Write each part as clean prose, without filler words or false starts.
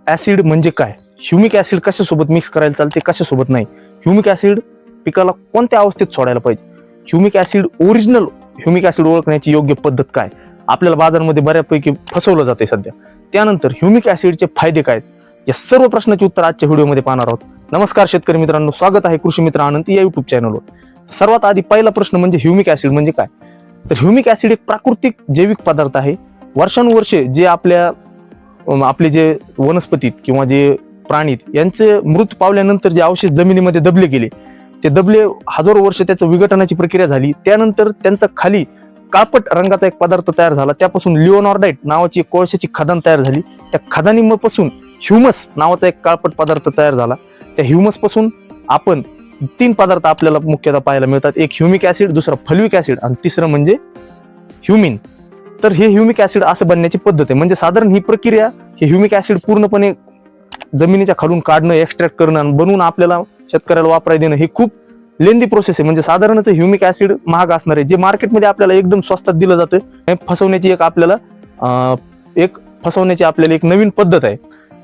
Acid म्हणजे काय, humic acid कशासोबत मिक्स करायला चालते, कशासोबत नाही, ह्युमिक ऍसिड पिकाला कोणत्या अवस्थेत सोडायला पाहिजे, humic acid original humic acid ओळखण्याची योग्य पद्धत काय, आपल्याला बाजारामध्ये बऱ्यापैकी फसवलं जाते सध्या. त्यानंतर ह्युमिक ऍसिडचे फायदे काय, या सर्व प्रश्नाची उत्तर आजच्या व्हिडिओमध्ये पाहणार आहोत. नमस्कार शेतकरी मित्रांनो, स्वागत आहे कृषी मित्र आनंद या युट्यूब चॅनलवर. सर्वात आधी पहिला प्रश्न म्हणजे ह्युमिक ऍसिड म्हणजे काय. तर ह्युमिक ऍसिड एक प्राकृतिक जैविक पदार्थ आहे. वर्षानुवर्षे जे आपले जे वनस्पतीत किंवा जे प्राणीत यांचे मृत पावल्यानंतर जे अवशेष जमिनीमध्ये दबले गेले, ते दबले हजारो वर्ष त्याचं विघटनाची प्रक्रिया झाली. त्यानंतर त्यांचा खाली काळपट रंगाचा एक पदार्थ तयार झाला. त्यापासून लिओनार्डाइट नावाची एक कोळशाची खदान तयार झाली. त्या खदानीपासून ह्युमस नावाचा एक काळपट पदार्थ तयार झाला. त्या ह्युमस पासून आपण 3 पदार्थ आपल्याला मुख्यतः पाहायला मिळतात. एक ह्युमिक ऍसिड, दुसरा फल्विक ऍसिड आणि तिसरं म्हणजे ह्युमिन. तर हे ह्युमिक ऍसिड असं बनण्याची पद्धत आहे. म्हणजे साधारण ही प्रक्रिया, हे ह्युमिक ऍसिड पूर्णपणे जमिनीच्या खालून काढणं, एक्स्ट्रॅक्ट करणं आणि बनवून आपल्याला शेतकऱ्याला वापरायला देणं, हे खूप लेंदी प्रोसेस आहे. म्हणजे साधारणच ह्युमिक ऍसिड महाग असणार आहे, जे मार्केटमध्ये आपल्याला एकदम स्वस्तात दिलं जातं. फसवण्याची एक नवीन पद्धत आहे.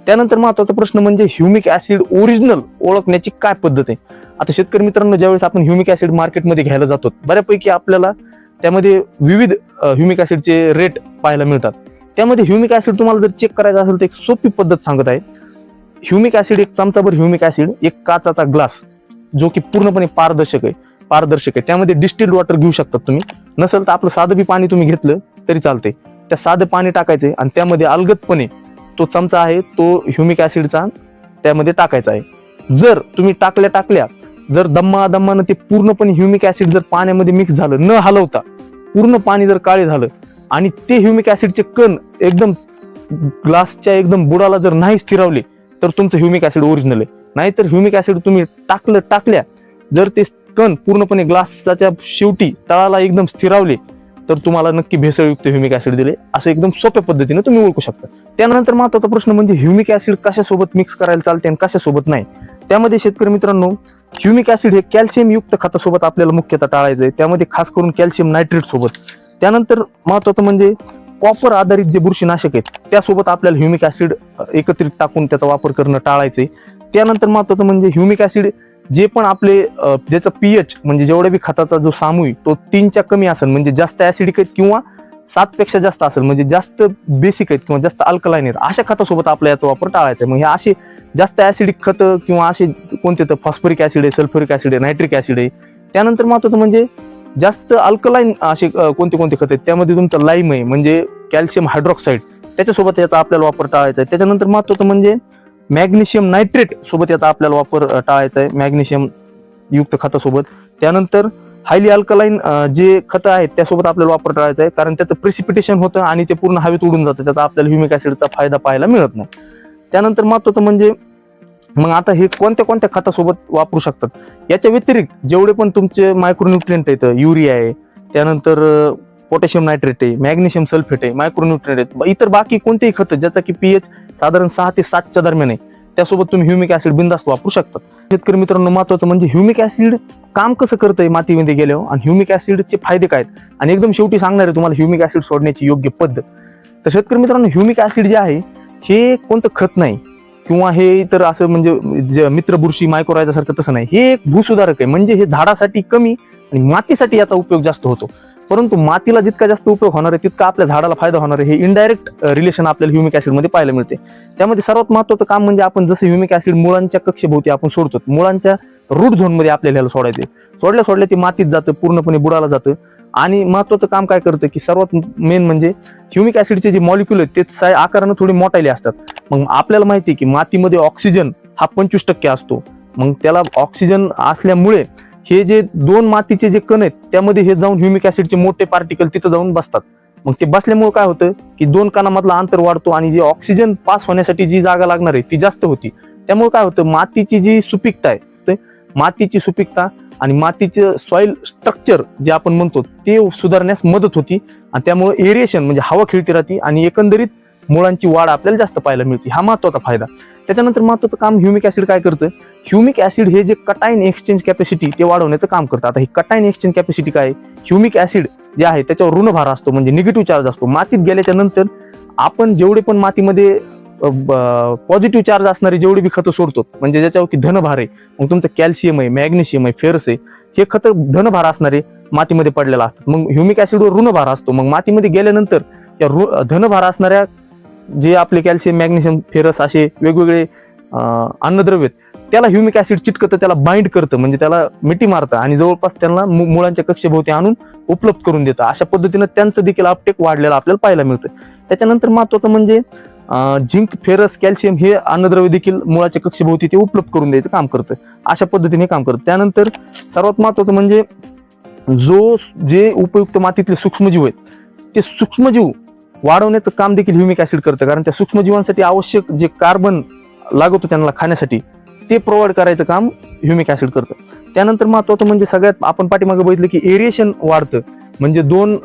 त्यानंतर महत्वाचा प्रश्न म्हणजे ह्युमिक ऍसिड ओरिजिनल ओळखण्याची काय पद्धत आहे. आता शेतकरी मित्रांनो, ज्यावेळेस आपण ह्युमिक ऍसिड मार्केटमध्ये घ्यायला जातो, बऱ्यापैकी आपल्याला त्यामध्ये विविध ह्युमिक ऍसिडचे रेट पाहायला मिळतात. त्यामध्ये ह्युमिक ऍसिड तुम्हाला जर चेक करायचं असेल तर एक सोपी पद्धत सांगत आहे. ह्युमिक ऍसिड, एक चमचाभर ह्युमिक ऍसिड एक काचाचा ग्लास, जो की पूर्णपणे पारदर्शक आहे, त्यामध्ये डिस्टिल्ड वॉटर घेऊ शकतात तुम्ही. नसेल तर आपलं साधं बी पाणी तुम्ही घेतलं तरी चालते. त्या साधं पाणी टाकायचे आणि त्यामध्ये अलगदपणे तो चमचा आहे तो ह्युमिक ऍसिडचा त्यामध्ये टाकायचा आहे. जर तुम्ही टाकल्या जर दम्मानं ते पूर्णपणे ह्युमिक ऍसिड जर पाण्यामध्ये मिक्स झालं, न हलवता पूर्ण पाणी जर काळे झालं आणि ते ह्युमिक ऍसिडचे कण एकदम ग्लासच्या एकदम बुडाला जर नाही स्थिरावले, तर तुमचं ह्युमिक ऍसिड ओरिजिनल आहे. नाहीतर ह्युमिक ऍसिड तुम्ही टाकल्या जर ते कण पूर्णपणे ग्लासच्या शेवटी तळाला एकदम स्थिरावले, तर तुम्हाला नक्की भेसळयुक्त ह्युमिक ऍसिड दिले, असं एकदम सोप्या पद्धतीने तुम्ही ओळखू शकता. त्यानंतर महत्वाचा प्रश्न म्हणजे ह्युमिक ऍसिड कशासोबत मिक्स करायला चालते आणि कशासोबत नाही. त्यामध्ये शेतकरी मित्रांनो, ह्युमिक ऍसिड हे कॅल्शियम युक्त खतासोबत आपल्याला मुख्यतः टाळायचं आहे. त्यामध्ये खास करून कॅल्शियम नायट्रेट सोबत. त्यानंतर महत्वाचं म्हणजे कॉपर आधारित जे बुरशीनाशक आहेत त्यासोबत आपल्याला ह्युमिक ऍसिड एकत्रित टाकून त्याचा वापर करणं टाळायचंय. त्यानंतर महत्वाचं म्हणजे ह्युमिक ऍसिड जे पण आपले ज्याचा पीएच म्हणजे जेवढ्या बी खताचा जो सामूहिक तो 3च्या कमी असेल, म्हणजे जास्त ऍसिडिक आहेत किंवा 7 पेक्षा जास्त असेल, म्हणजे जास्त बेसिक आहेत किंवा जास्त अल्कलाइन आहेत, अशा खतासोबत आपला याचा वापर टाळायचा आहे. मग हे असे जास्त ऍसिडिक खत किंवा असे कोणते तर फॉस्फरिक ऍसिड आहे, सल्फ्युरिक ऍसिड आहे, नायट्रिक ऍसिड आहे. त्यानंतर महत्वाचं म्हणजे जास्त अल्कलाइन असे कोणते खत आहेत, त्यामध्ये तुमचं लाईम आहे म्हणजे कॅल्शियम हायड्रॉक्साईड, त्याच्यासोबत याचा आपल्याला वापर टाळायचा आहे. त्याच्यानंतर महत्वाचं म्हणजे मॅग्नेशियम नायट्रेट सोबत याचा आपल्याला वापर टाळायचा आहे, मॅग्नेशियम युक्त खतासोबत. त्यानंतर हायली अल्कलाइन जे खतं आहेत त्यासोबत आपल्याला वापर टाळायचा आहे, कारण त्याचं प्रेसिपिटेशन होतं आणि ते पूर्ण हवेत उडून जातं, त्याचा आपल्याला ह्युमिक ऍसिडचा फायदा पाहायला मिळत नाही. त्यानंतर महत्वाचं म्हणजे मग आता हे कोणत्या खतासोबत वापरू शकतात. याच्या व्यतिरिक्त जेवढे पण तुमचे मायक्रोन्युट्रिएंट आहेत, युरिया आहे, त्यानंतर पोटॅशियम नायट्रेट आहे, मॅग्नेशियम सल्फेट आहे, मायक्रोन्युट्रिएंट आहेत, इतर बाकी कोणतेही खत ज्याचा की पीएच साधारण 6 ते 7च्या दरम्यान आहे, त्यासोबत तुम्ही ह्युमिक ऍसिड बिनधास्त वापरू शकतात. शेतकरी मित्रांनो, महत्वाचं म्हणजे ह्युमिक ऍसिड काम कसं करतंय मातीमध्ये गेल्यावर आणि ह्युमिक ऍसिडचे फायदे काय आहेत, आणि एकदम शेवटी सांगणार आहे तुम्हाला ह्युमिक ऍसिड सोडण्याची योग्य पद्धत. तर शेतकरी मित्रांनो, ह्युमिक ऍसिड जे आहे हे कोणतं खत नाही किंवा हे तर असं म्हणजे मित्र बुरशी मायक्रोरायझा सारखं तसं नाही. हे एक भूसुधारक आहे. म्हणजे हे झाडासाठी कमी आणि मातीसाठी याचा उपयोग जास्त होतो. परंतु मातीला जितका जास्त उपयोग होणार आहे तितका आपल्या झाडाला फायदा होणार आहे. हे इनडायरेक्ट रिलेशन आपल्याला ह्युमिक ऍसिड मध्ये पाहायला मिळते. त्यामध्ये सर्वात महत्वाचं काम म्हणजे आपण जसं ह्युमिक ऍसिड मुळांच्या कक्षेभोवती आपण सोडतो, मुळांच्या रूट झोन मध्ये आपल्याला ह्याला सोडायचे. सोडल्या ते मातीत जातं, पूर्णपणे बुडाला जातं. आणि महत्वाचं काम काय करतं की सर्वात मेन म्हणजे ह्युमिक ऍसिडचे जे मॉलिक्युल आहेत ते आकारानं थोडे मोठाले असतात. मग आपल्याला माहिती आहे की मातीमध्ये ऑक्सिजन हा 25% असतो. मग त्याला ऑक्सिजन असल्यामुळे हे जे 2 मातीचे जे कण आहेत त्यामध्ये हे जाऊन ह्युमिक ऍसिडचे मोठे पार्टिकल तिथं जाऊन बसतात. मग ते बसल्यामुळे काय होतं की 2 कणामधला अंतर वाढतो आणि जे ऑक्सिजन पास होण्यासाठी जी जागा लागणार आहे ती जास्त होती. त्यामुळे काय होतं, मातीची जी सुपीकता आहे, मातीची सुपीकता आणि मातीचं सॉइल स्ट्रक्चर जे आपण म्हणतो ते सुधारण्यास मदत होती आणि त्यामुळे एरिएशन म्हणजे हवा खेळती राहते आणि एकंदरीत मुळांची वाढ आपल्याला जास्त पाहायला मिळते. हा महत्वाचा फायदा. त्याच्यानंतर महत्वाचं काम ह्युमिक ऍसिड काय करतं, ह्युमिक ऍसिड हे जे कटायन एक्सचेंज कॅपॅसिटी ते वाढवण्याचं काम करतं. आता ही कटायन एक्सचेंज कॅपॅसिटी काय, ह्युमिक ऍसिड जे आहे त्याच्यावर ऋणभार असतो म्हणजे निगेटिव्ह चार्ज असतो. मातीत गेल्याच्या नंतर आपण जेवढे पण मातीमध्ये पॉझिटिव्ह चार्ज असणारी जेवढी बी खतं सोडतो, म्हणजे ज्याच्यावर धनभार आहे, मग तुमचं कॅल्शियम आहे, मॅग्नेशियम आहे, फेरस आहे, हे खतं धनभार असणारे मातीमध्ये पडलेला असतात. मग ह्युमिक ऍसिडवर ऋणभार असतो. मग मातीमध्ये गेल्यानंतर त्या धनभार असणाऱ्या जे आपले कॅल्शियम, मॅग्नेशियम, फेरस असे वेगवेगळे अन्नद्रव्य त्याला ह्युमिक ऍसिड चिटकतं, त्याला बाइंड करतं, म्हणजे त्याला मिठी मारतं आणि जवळपास त्यांना मुळांच्या कक्षेभोवती आणून उपलब्ध करून देतं. अशा पद्धतीनं त्यांचं देखील अपटेक वाढलेलं आपल्याला पाहायला मिळतं. त्याच्यानंतर महत्वाचं म्हणजे झिंक, फेरस, कॅल्शियम हे अन्नद्रव्य देखील मुळाच्या कक्षेभोवती ते उपलब्ध करून द्यायचं काम करतं. अशा पद्धतीने काम करतं. त्यानंतर सर्वात महत्वाचं म्हणजे जे उपयुक्त मातीतले सूक्ष्मजीव आहेत, ते सूक्ष्मजीव वाढवण्याचं काम देखील ह्युमिक ऍसिड करतं. कारण त्या सूक्ष्मजीवांसाठी आवश्यक जे कार्बन लागतो त्यांना खाण्यासाठी, ते प्रोव्हाइड करायचं काम ह्युमिक ऍसिड करतं. त्यानंतर महत्वाचं म्हणजे सगळ्यात आपण पाठीमागे बघितलं की एरिएशन वाढतं, म्हणजे दोन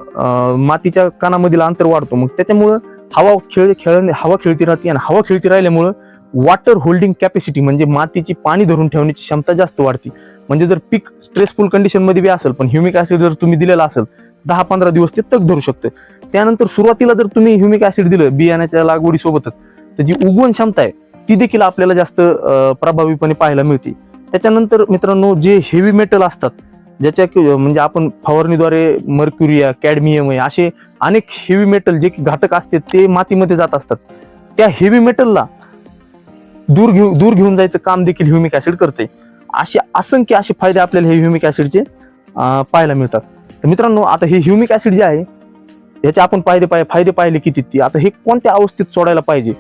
मातीच्या कणामधील अंतर वाढतो. मग त्याच्यामुळं हवा खेळती राहते आणि हवा खेळती राहिल्यामुळं वॉटर होल्डिंग कॅपॅसिटी म्हणजे मातीची पाणी धरून ठेवण्याची क्षमता जास्त वाढते. म्हणजे जर पीक स्ट्रेसफुल कंडिशन मध्ये बी असेल, पण ह्युमिक ऍसिड जर तुम्ही दिलेला असेल 10-15 दिवस ते तग धरू शकतं. त्यानंतर सुरुवातीला जर तुम्ही ह्युमिक ऍसिड दिलं बियाण्याच्या लागवडीसोबतच, तर जी उगवण क्षमता आहे ती देखील आपल्याला जास्त प्रभावीपणे पाहायला मिळते. त्याच्यानंतर मित्रांनो, जे हेवी मेटल असतात, ज्याच्या म्हणजे आपण फवारणीद्वारे मर्क्युरिया, कॅडमियम आहे, असे अनेक हेवी मेटल जे की घातक असते ते मातीमध्ये जात असतात. त्या हेवी मेटलला दूर घेऊन जायचं काम देखील ह्युमिक ऍसिड करते. असे असंख्य असे फायदे आपल्याला हे ह्युमिक ऍसिडचे पाहायला मिळतात. तर मित्रांनो, आता हे ह्युमिक ऍसिड जे आहे याचे आपण फायदे पाहिले किती, ती आता हे कोणत्या अवस्थेत सोडायला पाहिजे.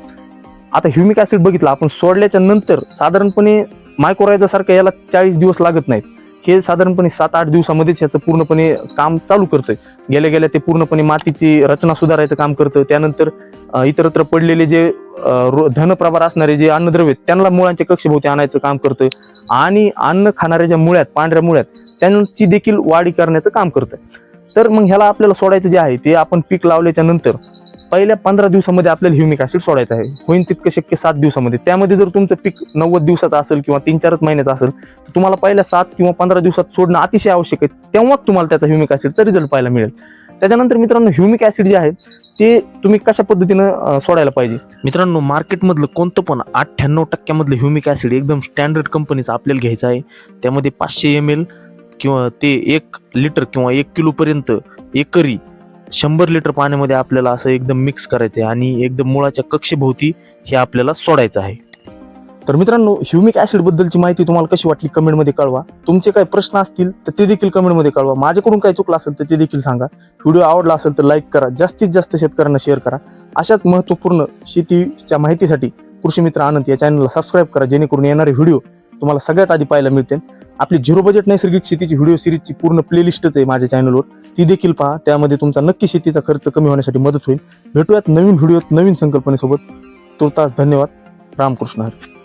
आता ह्युमिक ऍसिड बघितलं आपण सोडल्याच्या नंतर साधारणपणे मायक्रोरायझा सारखं याला 40 दिवस लागत नाहीत. हे साधारणपणे 7-8 दिवसामध्येच याचं पूर्णपणे काम चालू करतंय. गेल्या ते पूर्णपणे मातीची रचना सुधारायचं काम करतं. त्यानंतर इतरत्र पडलेले जे धनप्रभार असणारे जे अन्नद्रव्य त्यांना मुळांच्या कक्षेभोवती आणायचं काम करतं आणि अन्न खाणाऱ्या ज्या मुळ्यात, पांढऱ्या मुळ्यात, त्यांची देखील वाढी करण्याचं काम करतं. तर मग ह्याला आपल्याला सोडायचं जे आहे ते आपण पीक लावल्याच्या नंतर पहिल्या 15 दिवसामध्ये आपल्याला ह्युमिक ऍसिड सोडायचं आहे. होईल तितकं शक्य 7 दिवसामध्ये. त्यामध्ये जर तुमचं पीक 90 दिवसाचं असेल किंवा 3-4 महिन्याचं असेल, तर तुम्हाला पहिल्या 7 किंवा 15 दिवसात सोडणं अतिशय आवश्यक आहे. तेव्हाच तुम्हाला त्याचा ह्युमिक ऍसिडचा रिझल्ट पाहायला मिळेल. त्याच्यानंतर मित्रांनो, ह्युमिक ऍसिड जे आहे ते तुम्ही कशा पद्धतीनं सोडायला पाहिजे. मित्रांनो, मार्केटमधलं कोणतं पण 98% मधलं ह्युमिक ऍसिड एकदम स्टँडर्ड कंपनीचं आपल्याला घ्यायचं आहे. त्यामध्ये 500 ml किंवा ते 1 लिटर किंवा 1 किलो पर्यंत एकरी 100 लिटर पाण्यामध्ये आपल्याला असं एकदम मिक्स करायचं आहे आणि एकदम मुळाच्या कक्षेभोवती हे आपल्याला सोडायचं आहे. तर मित्रांनो, ह्युमिक ऍसिड बद्दलची माहिती तुम्हाला कशी वाटली कमेंटमध्ये कळवा. तुमचे काही प्रश्न असतील तर ते देखील कमेंटमध्ये कळवा. माझ्याकडून काही चुकलं असेल तर ते देखील सांगा. व्हिडिओ आवडला असेल तर लाईक करा, जास्तीत जास्त शेतकऱ्यांना शेअर करा. अशाच महत्त्वपूर्ण शेतीच्या माहितीसाठी कृषी मित्र आनंद या चॅनलला सबस्क्राईब करा, जेणेकरून येणारे व्हिडिओ तुम्हाला सगळ्यात आधी पाहायला मिळतील. आपली 0 बजेट नैसर्गिक शेतीची व्हिडिओ सिरीजची पूर्ण प्लेलिस्टच आहे माझ्या चॅनलवर, ती देखील पहा. त्यामध्ये तुमचा नक्की शेतीचा खर्च कमी होण्यासाठी मदत होईल. भेटूयात नवीन व्हिडिओत नवीन संकल्पनेसोबत. तुर्तास धन्यवाद. रामकृष्ण हरी.